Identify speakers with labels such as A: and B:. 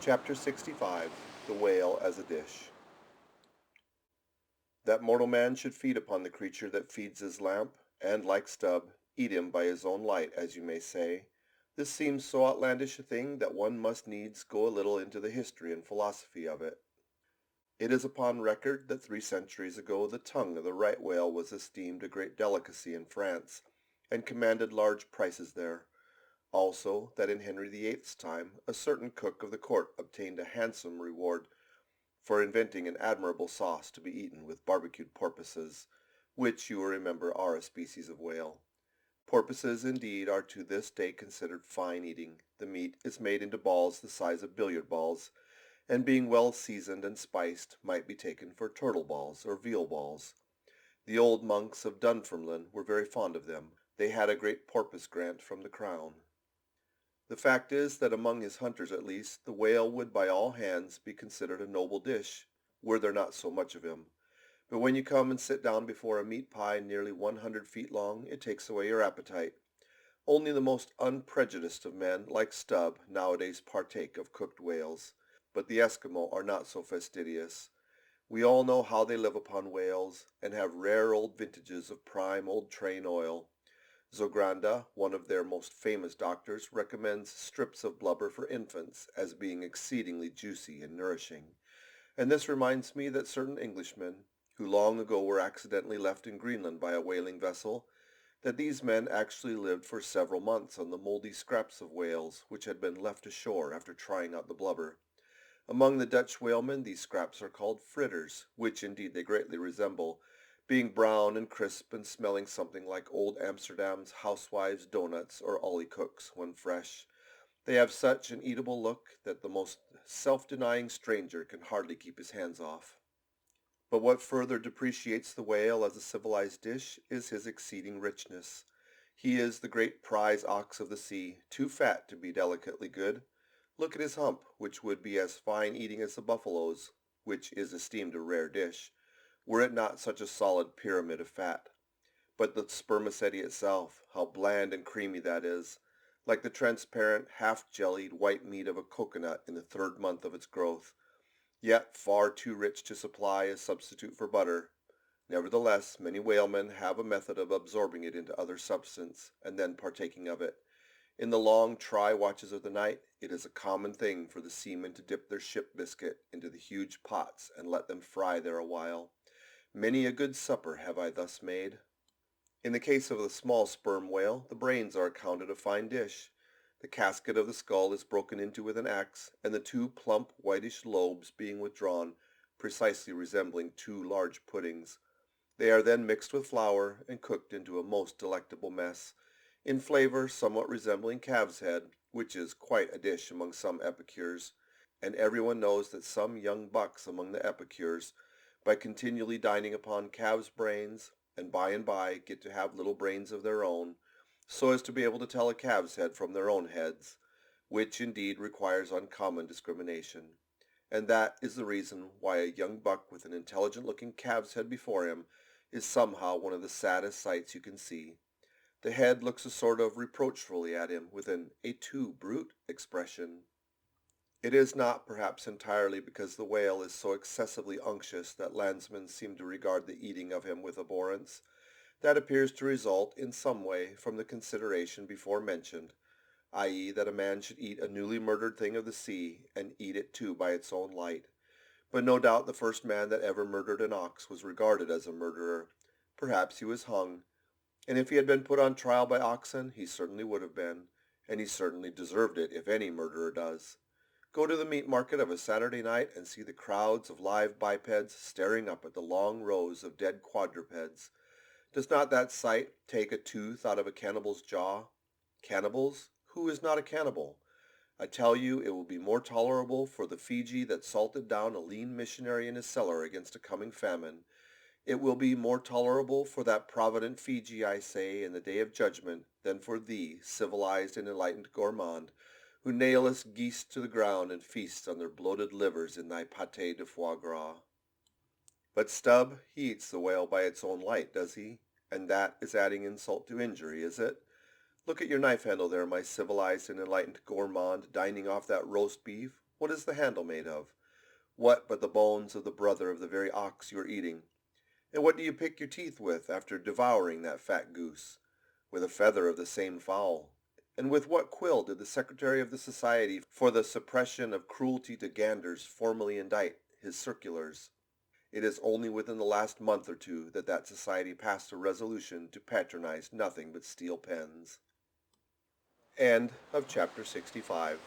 A: Chapter 65 The Whale as a Dish. That mortal man should feed upon the creature that feeds his lamp, and, like Stubb, eat him by his own light, as you may say. This seems so outlandish a thing that one must needs go a little into the history and philosophy of it. It is upon record that 3 centuries ago the tongue of the right whale was esteemed a great delicacy in France, and commanded large prices there. Also, that in Henry VIII's time a certain cook of the court obtained a handsome reward for inventing an admirable sauce to be eaten with barbecued porpoises, which you will remember are a species of whale. Porpoises indeed are to this day considered fine eating. The meat is made into balls the size of billiard balls, and being well seasoned and spiced might be taken for turtle balls or veal balls. The old monks of Dunfermline were very fond of them. They had a great porpoise grant from the crown. The fact is that among his hunters at least, the whale would by all hands be considered a noble dish, were there not so much of him. But when you come and sit down before a meat pie nearly 100 feet long, it takes away your appetite. Only the most unprejudiced of men, like Stubb, nowadays partake of cooked whales. But the Eskimo are not so fastidious. We all know how they live upon whales, and have rare old vintages of prime old train oil. Zogranda, one of their most famous doctors, recommends strips of blubber for infants as being exceedingly juicy and nourishing. And this reminds me that certain Englishmen, who long ago were accidentally left in Greenland by a whaling vessel, that these men actually lived for several months on the moldy scraps of whales which had been left ashore after trying out the blubber. Among the Dutch whalemen these scraps are called fritters, which indeed they greatly resemble, being brown and crisp and smelling something like old Amsterdam's housewives' doughnuts or ollie cooks when fresh. They have such an eatable look that the most self-denying stranger can hardly keep his hands off. But what further depreciates the whale as a civilized dish is his exceeding richness. He is the great prize ox of the sea, too fat to be delicately good. Look at his hump, which would be as fine eating as the buffalo's, which is esteemed a rare dish, were it not such a solid pyramid of fat. But the spermaceti itself, how bland and creamy that is, like the transparent, half-jellied white meat of a coconut in the 3rd month of its growth, yet far too rich to supply a substitute for butter. Nevertheless, many whalemen have a method of absorbing it into other substance, and then partaking of it. In the long, try watches of the night, it is a common thing for the seamen to dip their ship biscuit into the huge pots and let them fry there a while. Many a good supper have I thus made. In the case of the small sperm whale, the brains are accounted a fine dish. The casket of the skull is broken into with an axe, and the 2 plump whitish lobes being withdrawn, precisely resembling 2 large puddings. They are then mixed with flour and cooked into a most delectable mess, in flavor somewhat resembling calf's head, which is quite a dish among some epicures, and everyone knows that some young bucks among the epicures, by continually dining upon calves' brains, and by get to have little brains of their own, so as to be able to tell a calf's head from their own heads, which indeed requires uncommon discrimination. And that is the reason why a young buck with an intelligent-looking calf's head before him is somehow one of the saddest sights you can see. The head looks a sort of reproachfully at him with an "Et tu, brute?" expression. It is not perhaps entirely because the whale is so excessively unctuous that landsmen seem to regard the eating of him with abhorrence. That appears to result in some way from the consideration before mentioned, i.e. that a man should eat a newly murdered thing of the sea, and eat it too by its own light. But no doubt the first man that ever murdered an ox was regarded as a murderer. Perhaps he was hung, and if he had been put on trial by oxen, he certainly would have been, and he certainly deserved it if any murderer does. Go to the meat market of a Saturday night and see the crowds of live bipeds staring up at the long rows of dead quadrupeds. Does not that sight take a tooth out of a cannibal's jaw? Cannibals? Who is not a cannibal? I tell you it will be more tolerable for the Fiji that salted down a lean missionary in his cellar against a coming famine. It will be more tolerable for that provident Fiji, I say, in the day of judgment, than for thee, civilized and enlightened gourmand, who nailest geese to the ground and feast on their bloated livers in thy pâté de foie gras. But Stubb, he eats the whale by its own light, does he? And that is adding insult to injury, is it? Look at your knife handle there, my civilized and enlightened gourmand, dining off that roast beef. What is the handle made of? What but the bones of the brother of the very ox you are eating? And what do you pick your teeth with after devouring that fat goose? With a feather of the same fowl. And with what quill did the Secretary of the Society for the Suppression of Cruelty to Ganders formally indite his circulars? It is only within the last month or two that that society passed a resolution to patronize nothing but steel pens. End of chapter 65.